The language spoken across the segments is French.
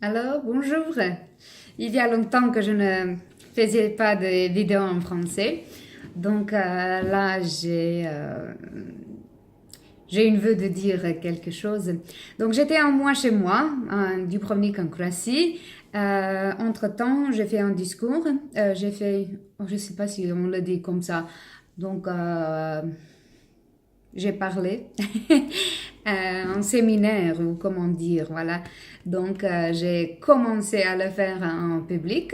Alors, bonjour. Il y a longtemps que je ne faisais pas de vidéos en français. Donc là, j'ai une vue de dire quelque chose. Donc j'étais un mois chez moi, à Dubrovnik en Croatie. Entre-temps, j'ai fait un discours. J'ai fait, je ne sais pas si on le dit comme ça. Donc j'ai parlé en séminaire ou comment dire, voilà. Donc j'ai commencé à le faire en public.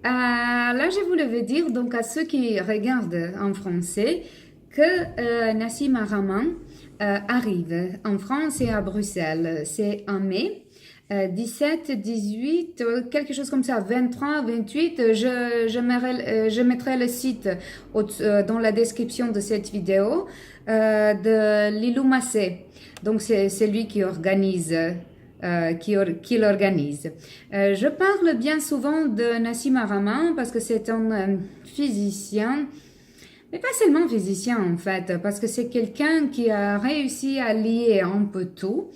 Là, je voulais dire donc à ceux qui regardent en français que Nassim Haramein arrive en France et à Bruxelles. C'est en mai. 17, 18, quelque chose comme ça, 23, 28, je mettrai le site dans la description de cette vidéo de Lilou Massé. Donc c'est lui qui organise. Qui l'organise. Je parle bien souvent de Nassim Haramein parce que c'est un physicien, mais pas seulement physicien en fait, parce que c'est quelqu'un qui a réussi à lier un peu tout.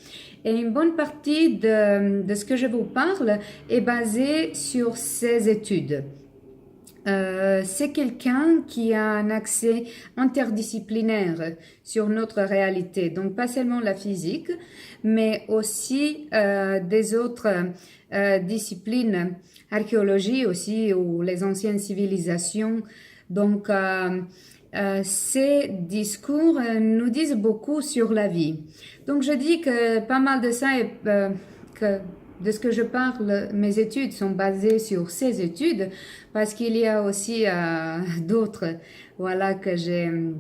Et une bonne partie de ce que je vous parle est basée sur ses études. C'est quelqu'un qui a un accès interdisciplinaire sur notre réalité, donc pas seulement la physique, mais aussi des autres disciplines, archéologie aussi, ou les anciennes civilisations. Donc, ces discours nous disent beaucoup sur la vie. Donc, je dis que pas mal de ça est que de ce que je parle, mes études sont basées sur ces études, parce qu'il y a aussi d'autres, voilà, que je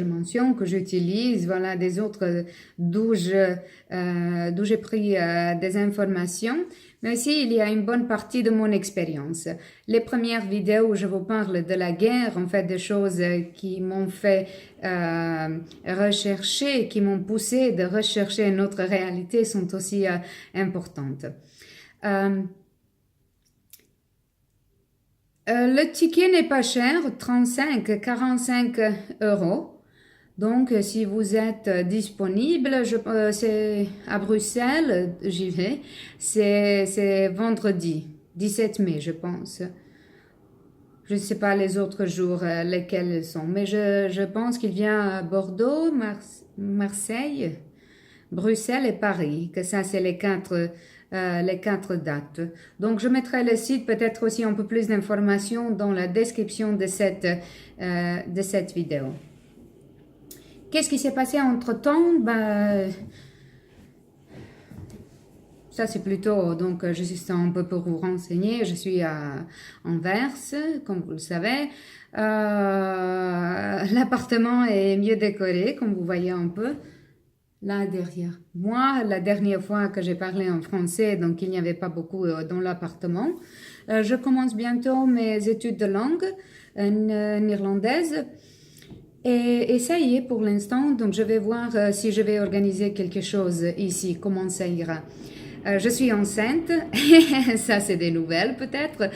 mentionne, que j'utilise, voilà, des autres d'où j'ai pris des informations. Mais aussi, il y a une bonne partie de mon expérience. Les premières vidéos où je vous parle de la guerre, en fait, des choses qui m'ont fait rechercher, qui m'ont poussé de rechercher notre réalité sont aussi importantes. Le ticket n'est pas cher, 35-45 euros. Donc, si vous êtes disponible, c'est à Bruxelles, j'y vais. C'est vendredi, 17 mai, je pense. Je ne sais pas les autres jours lesquels sont, mais je pense qu'il vient à Bordeaux, Marseille, Bruxelles et Paris, que ça, c'est les quatre dates. Donc, je mettrai le site, peut-être aussi un peu plus d'informations dans la description de cette vidéo. Qu'est-ce qui s'est passé entre-temps? Ça, c'est plutôt, donc, je suis un peu pour vous renseigner. Je suis à Anvers, comme vous le savez. L'appartement est mieux décoré, comme vous voyez un peu. Là, derrière moi, la dernière fois que j'ai parlé en français, donc il n'y avait pas beaucoup dans l'appartement. Je commence bientôt mes études de langue néerlandaise. Et ça y est pour l'instant, donc je vais voir si je vais organiser quelque chose ici, comment ça ira. Je suis enceinte, ça c'est des nouvelles peut-être,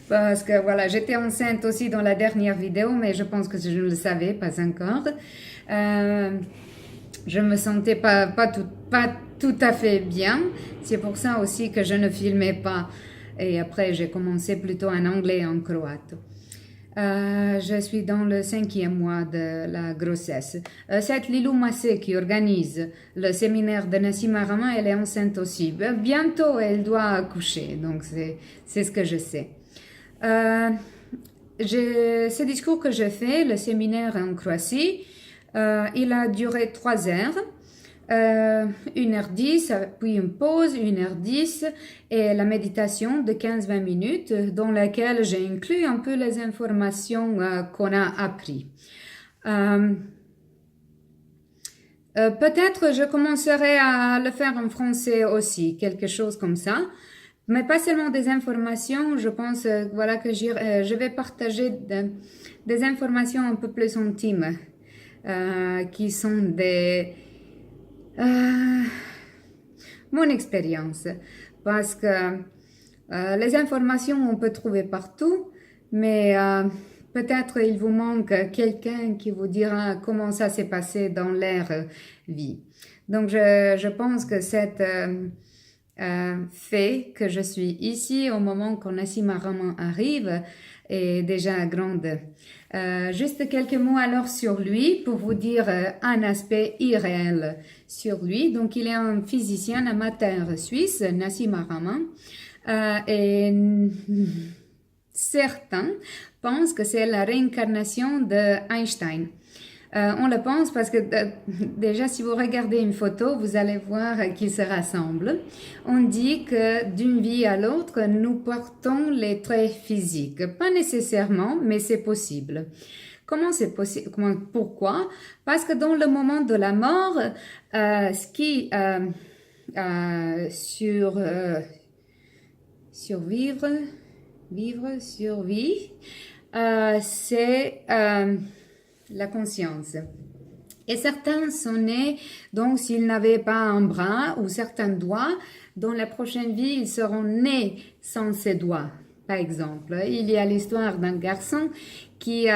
parce que voilà, j'étais enceinte aussi dans la dernière vidéo, mais je pense que je ne le savais pas encore. Je me sentais pas tout à fait bien, c'est pour ça aussi que je ne filmais pas. Et après, j'ai commencé plutôt en anglais et en croate. Je suis dans le 5e mois de la grossesse. C'est Lilou Massé qui organise le séminaire de Nassim Haramein. Elle est enceinte aussi. Bientôt, elle doit accoucher. Donc, c'est ce que je sais. Ce discours que j'ai fait, le séminaire en Croatie, il a duré 3 heures. 1h10, puis une pause, 1h10 et la méditation de 15-20 minutes dans laquelle j'ai inclus un peu les informations qu'on a appris. Peut-être je commencerai à le faire en français aussi, quelque chose comme ça. Mais pas seulement des informations, je pense voilà que je vais partager des informations un peu plus intimes qui sont mon expérience, parce que les informations on peut trouver partout, mais peut-être il vous manque quelqu'un qui vous dira comment ça s'est passé dans leur vie. Donc je pense que fait que je suis ici au moment quand Nassim Haramein arrive est déjà grande. Juste quelques mots alors sur lui pour vous dire un aspect irréel sur lui. Donc il est un physicien amateur suisse, Nassim Haramein, et certains pensent que c'est la réincarnation de Einstein. On le pense parce que déjà si vous regardez une photo, vous allez voir qu'ils se rassemblent. On dit que d'une vie à l'autre, nous portons les traits physiques. Pas nécessairement, mais c'est possible. Comment c'est possible? Pourquoi? Parce que dans le moment de la mort, ce qui survivre, survie, c'est la conscience. Et certains sont nés, donc s'ils n'avaient pas un bras ou certains doigts, dans la prochaine vie, ils seront nés sans ces doigts. Par exemple, il y a l'histoire d'un garçon qui,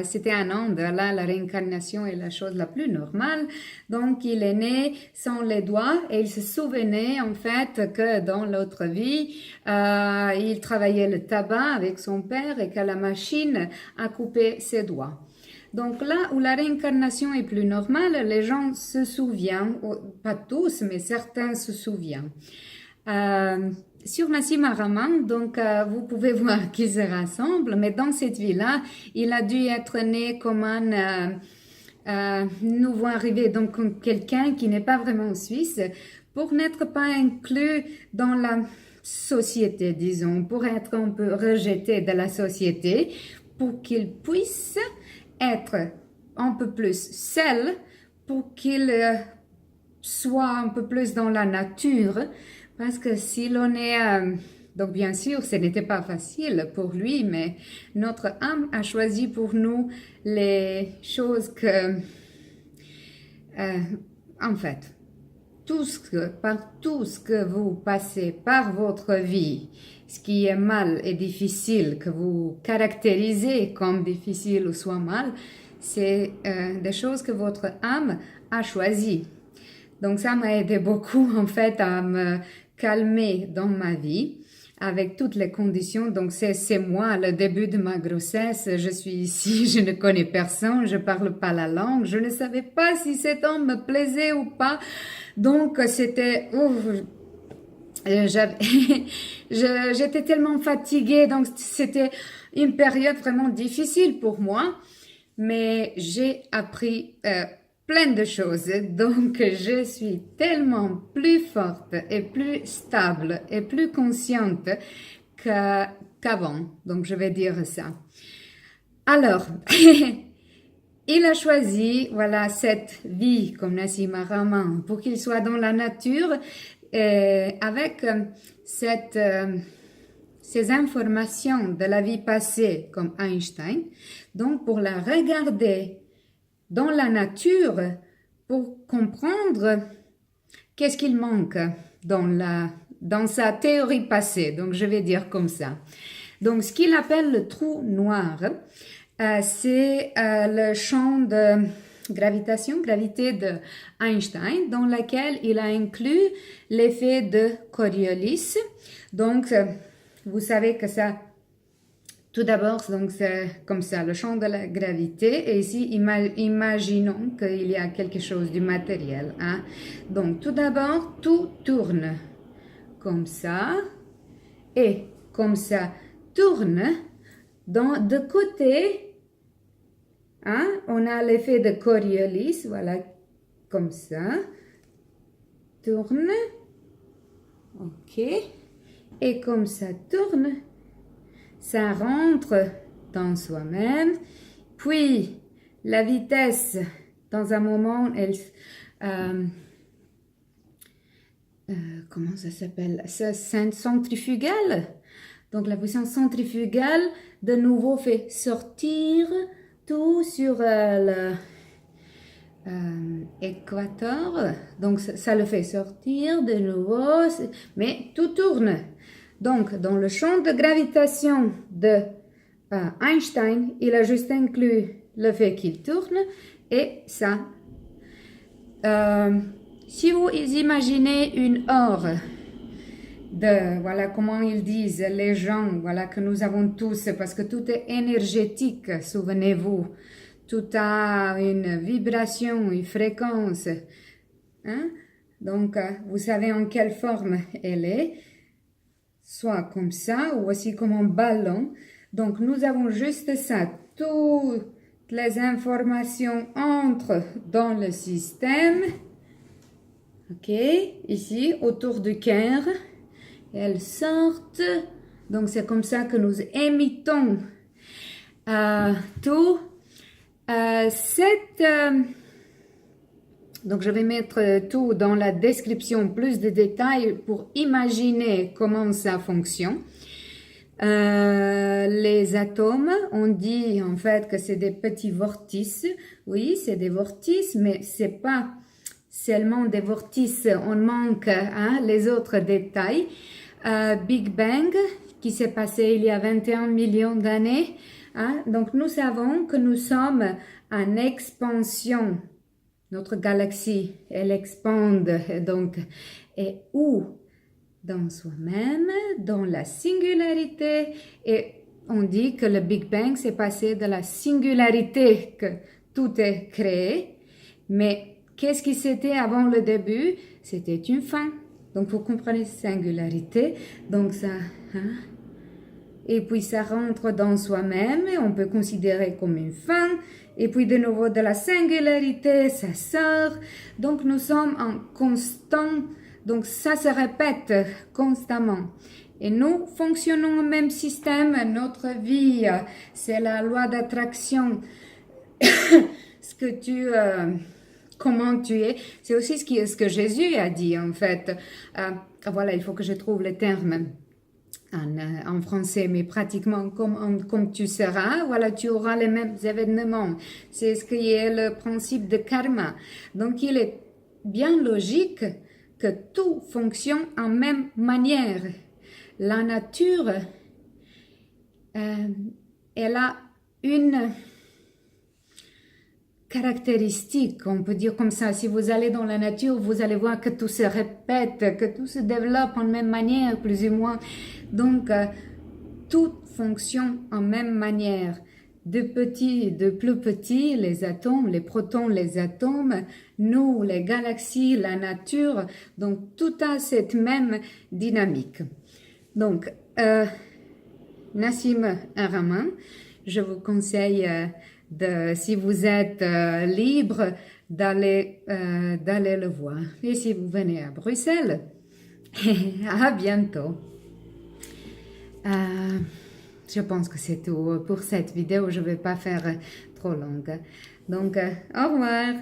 c'était un Inde, là la réincarnation est la chose la plus normale, donc il est né sans les doigts et il se souvenait en fait que dans l'autre vie, il travaillait le tabac avec son père et que la machine a coupé ses doigts. Donc là où la réincarnation est plus normale, les gens se souviennent, pas tous, mais certains se souviennent. Sur Nassim Haramein, donc vous pouvez voir qu'ils se rassemblent, mais dans cette vie-là, il a dû être né comme un nouveau arrivé, donc comme quelqu'un qui n'est pas vraiment suisse, pour n'être pas inclus dans la société, disons, pour être un peu rejeté de la société, pour qu'il puisse être un peu plus seul, pour qu'il soit un peu plus dans la nature, parce que si l'on est... donc bien sûr, ce n'était pas facile pour lui, mais notre âme a choisi pour nous les choses que... en fait, par tout ce que vous passez par votre vie, ce qui est mal et difficile, que vous caractérisez comme difficile ou soit mal, c'est des choses que votre âme a choisies. Donc ça m'a aidé beaucoup en fait à me calmer dans ma vie avec toutes les conditions. Donc c'est moi, le début de ma grossesse, je suis ici, je ne connais personne, je parle pas la langue, je ne savais pas si cet homme me plaisait ou pas. Donc c'était... j'étais tellement fatiguée, donc c'était une période vraiment difficile pour moi, mais j'ai appris plein de choses, donc je suis tellement plus forte et plus stable et plus consciente qu'avant, donc je vais dire ça. Alors, il a choisi, voilà, cette vie comme Nassim Haramein pour qu'il soit dans la nature avec ces informations de la vie passée comme Einstein, donc pour la regarder dans la nature pour comprendre qu'est-ce qu'il manque dans sa théorie passée, donc je vais dire comme ça. Donc ce qu'il appelle le trou noir, c'est le champ de gravité de Einstein, dans laquelle il a inclus l'effet de Coriolis. Donc, vous savez que ça, tout d'abord, donc c'est comme ça, le champ de la gravité. Et ici, imaginons qu'il y a quelque chose du matériel. Hein. Donc, tout d'abord, tout tourne comme ça. Et comme ça tourne, de côté, hein, on a l'effet de Coriolis, voilà, comme ça, tourne, ok, et comme ça tourne, ça rentre dans soi-même, puis la vitesse, dans un moment, elle, comment ça s'appelle, c'est centrifugale, donc la puissance centrifugale, de nouveau, fait sortir tout sur l'équateur, donc ça le fait sortir de nouveau, mais tout tourne. Donc, dans le champ de gravitation de Einstein, il a juste inclus le fait qu'il tourne et ça. Si vous imaginez une or voilà, comment ils disent, les gens, voilà, que nous avons tous, parce que tout est énergétique, souvenez-vous. Tout a une vibration, une fréquence. Hein? Donc, vous savez en quelle forme elle est, soit comme ça, ou aussi comme un ballon. Donc, nous avons juste ça. Toutes les informations entrent dans le système. OK, ici, autour du cœur. Elles sortent. Donc, c'est comme ça que nous émettons tout. Donc, je vais mettre tout dans la description, plus de détails pour imaginer comment ça fonctionne. Les atomes, on dit en fait que c'est des petits vortices. Oui, c'est des vortices, mais c'est pas seulement des vortices. On manque les autres détails. Big Bang, qui s'est passé il y a 21 millions d'années. Donc, nous savons que nous sommes en expansion. Notre galaxie, elle expande. Donc, et où? Dans soi-même, dans la singularité. Et on dit que le Big Bang s'est passé de la singularité, que tout est créé. Mais qu'est-ce qui c'était avant le début? C'était une fin. Donc, vous comprenez, singularité. Donc, ça... Et puis, ça rentre dans soi-même et on peut considérer comme une fin. Et puis, de nouveau, de la singularité, ça sort. Donc, nous sommes en constant... Donc, ça se répète constamment. Et nous fonctionnons au même système. Notre vie, c'est la loi d'attraction. Ce que tu... comment tu es. C'est aussi ce que Jésus a dit, en fait. Voilà, il faut que je trouve le terme en français, mais pratiquement comme tu seras, voilà, tu auras les mêmes événements. C'est ce qui est le principe de karma. Donc, il est bien logique que tout fonctionne en même manière. La nature, elle a une caractéristique, on peut dire comme ça. Si vous allez dans la nature, vous allez voir que tout se répète, que tout se développe en même manière, plus ou moins. Donc, tout fonctionne en même manière. De plus petits, les atomes, les protons, les atomes, nous, les galaxies, la nature. Donc, tout a cette même dynamique. Donc, Nassim Haramein, je vous conseille si vous êtes libre, d'aller le voir. Et si vous venez à Bruxelles, à bientôt. Je pense que c'est tout pour cette vidéo. Je ne vais pas faire trop longue. Donc, au revoir.